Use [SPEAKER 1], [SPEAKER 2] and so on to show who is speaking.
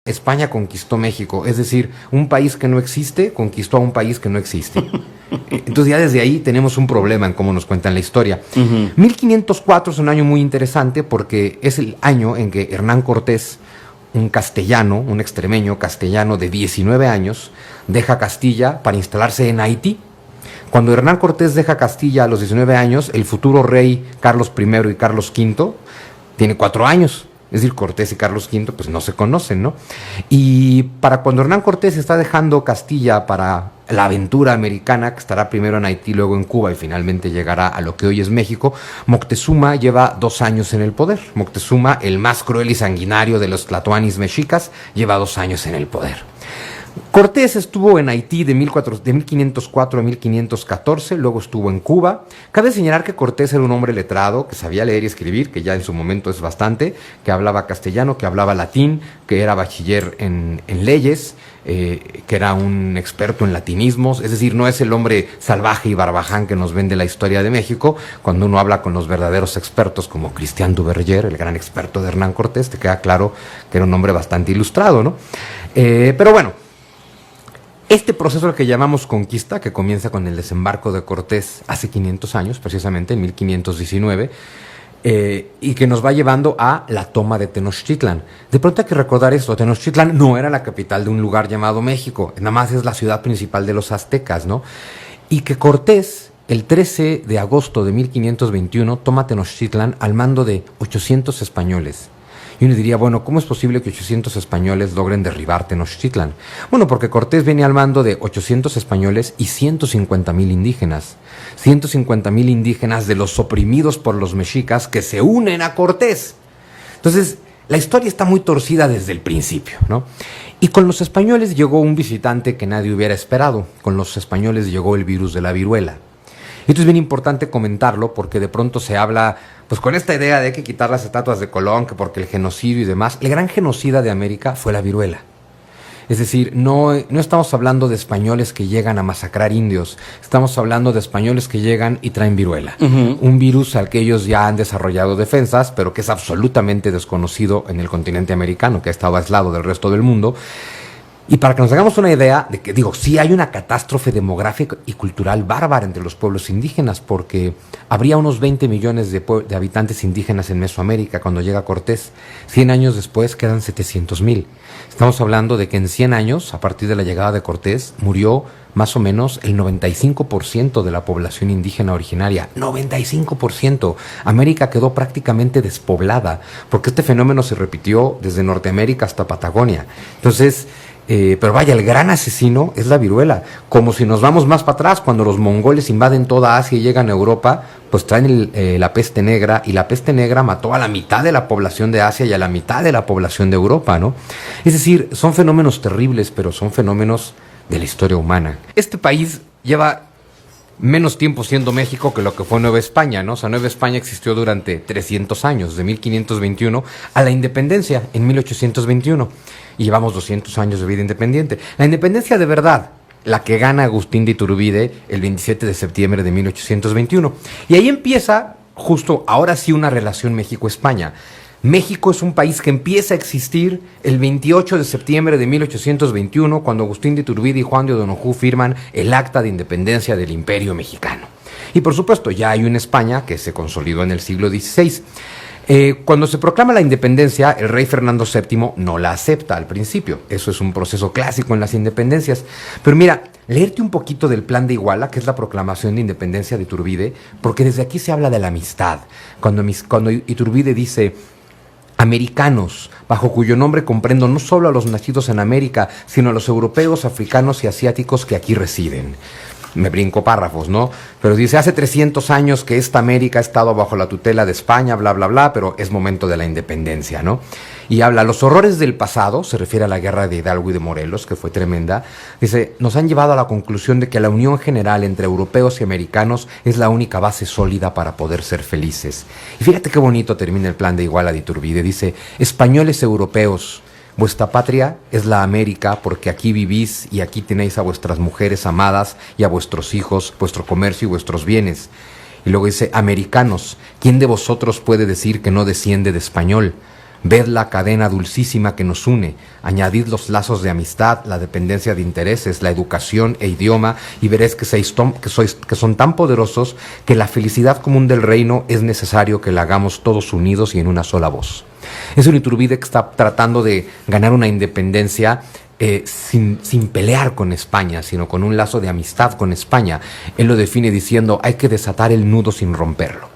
[SPEAKER 1] España conquistó México, es decir, un país que no existe conquistó a un país que no existe. Entonces ya desde ahí tenemos un problema en cómo nos cuentan la historia. 1504 es un año muy interesante porque es el año en que Hernán Cortés, un castellano, un extremeño castellano de 19 años, deja Castilla para instalarse en Haití. Cuando Hernán Cortés deja Castilla a los 19 años, el futuro rey Carlos I y Carlos V tiene 4 años. Es decir, Cortés y Carlos V pues no se conocen, ¿no? Y para cuando Hernán Cortés está dejando Castilla para la aventura americana, que estará primero en Haití, luego en Cuba y finalmente llegará a lo que hoy es México, Moctezuma lleva 2 años en el poder. Moctezuma, el más cruel y sanguinario de los tlatoanis mexicas, lleva 2 años en el poder. Cortés estuvo en Haití de 1504 a 1514, luego estuvo en Cuba. Cabe señalar que Cortés era un hombre letrado, que sabía leer y escribir, que ya en su momento es bastante, que hablaba castellano, que hablaba latín, que era bachiller en leyes, que era un experto en latinismos. Es decir, no es el hombre salvaje y barbaján que nos vende la historia de México. Cuando uno habla con los verdaderos expertos como Christian Duverger, el gran experto de Hernán Cortés, te queda claro que era un hombre bastante ilustrado, ¿no? Pero bueno, este proceso al que llamamos conquista, que comienza con el desembarco de Cortés hace 500 años, precisamente en 1519, y que nos va llevando a la toma de Tenochtitlan. De pronto hay que recordar esto: Tenochtitlan no era la capital de un lugar llamado México, nada más es la ciudad principal de los aztecas, ¿no? Y que Cortés, el 13 de agosto de 1521, toma Tenochtitlan al mando de 800 españoles. Y uno diría, bueno, ¿cómo es posible que 800 españoles logren derribar Tenochtitlan? Bueno, porque Cortés viene al mando de 800 españoles y 150,000 indígenas. 150,000 indígenas de los oprimidos por los mexicas que se unen a Cortés. Entonces, la historia está muy torcida desde el principio, ¿no? Y con los españoles llegó un visitante que nadie hubiera esperado. Con los españoles llegó el virus de la viruela. Y esto es bien importante comentarlo porque de pronto se habla, pues con esta idea de que quitar las estatuas de Colón, que porque el genocidio y demás. El gran genocida de América fue la viruela. Es decir, no estamos hablando de españoles que llegan a masacrar indios, estamos hablando de españoles que llegan y traen viruela. Un virus al que ellos ya han desarrollado defensas, pero que es absolutamente desconocido en el continente americano, que ha estado aislado del resto del mundo. Y para que nos hagamos una idea de que, sí hay una catástrofe demográfica y cultural bárbara entre los pueblos indígenas, porque habría unos 20 millones de habitantes indígenas en Mesoamérica cuando llega Cortés. 100 años después quedan 700,000. Estamos hablando de que en 100 años, a partir de la llegada de Cortés, murió más o menos el 95% de la población indígena originaria. 95%. América quedó prácticamente despoblada, porque este fenómeno se repitió desde Norteamérica hasta Patagonia. Entonces, pero vaya, el gran asesino es la viruela. Como si nos vamos más para atrás, cuando los mongoles invaden toda Asia y llegan a Europa, pues traen la peste negra, y la peste negra mató a la mitad de la población de Asia y a la mitad de la población de Europa, ¿no? Es decir, son fenómenos terribles, pero son fenómenos de la historia humana. Este país lleva menos tiempo siendo México que lo que fue Nueva España, ¿no? O sea, Nueva España existió durante 300 años, de 1521 a la independencia en 1821. Y llevamos 200 años de vida independiente. La independencia de verdad, la que gana Agustín de Iturbide el 27 de septiembre de 1821. Y ahí empieza, justo ahora sí, una relación México-España. México es un país que empieza a existir el 28 de septiembre de 1821, cuando Agustín de Iturbide y Juan de O'Donojú firman el Acta de Independencia del Imperio Mexicano. Y por supuesto, ya hay una España que se consolidó en el siglo XVI. Cuando se proclama la independencia, el rey Fernando VII no la acepta al principio. Eso es un proceso clásico en las independencias. Pero mira, leerte un poquito del Plan de Iguala, que es la proclamación de independencia de Iturbide, porque desde aquí se habla de la amistad. Cuando Iturbide dice: americanos, bajo cuyo nombre comprendo no solo a los nacidos en América, sino a los europeos, africanos y asiáticos que aquí residen. Me brinco párrafos, ¿no? Pero dice, hace 300 años que esta América ha estado bajo la tutela de España, bla, bla, bla, pero es momento de la independencia, ¿no? Y habla, los horrores del pasado, se refiere a la guerra de Hidalgo y de Morelos, que fue tremenda, dice, nos han llevado a la conclusión de que la unión general entre europeos y americanos es la única base sólida para poder ser felices. Y fíjate qué bonito termina el Plan de Iguala de Iturbide, dice, españoles europeos, vuestra patria es la América, porque aquí vivís y aquí tenéis a vuestras mujeres amadas y a vuestros hijos, vuestro comercio y vuestros bienes. Y luego dice, americanos, ¿quién de vosotros puede decir que no desciende de español? Ved la cadena dulcísima que nos une, añadid los lazos de amistad, la dependencia de intereses, la educación e idioma, y veréis que son tan poderosos que la felicidad común del reino es necesario que la hagamos todos unidos y en una sola voz. Es un Iturbide que está tratando de ganar una independencia sin pelear con España, sino con un lazo de amistad con España. Él lo define diciendo, hay que desatar el nudo sin romperlo.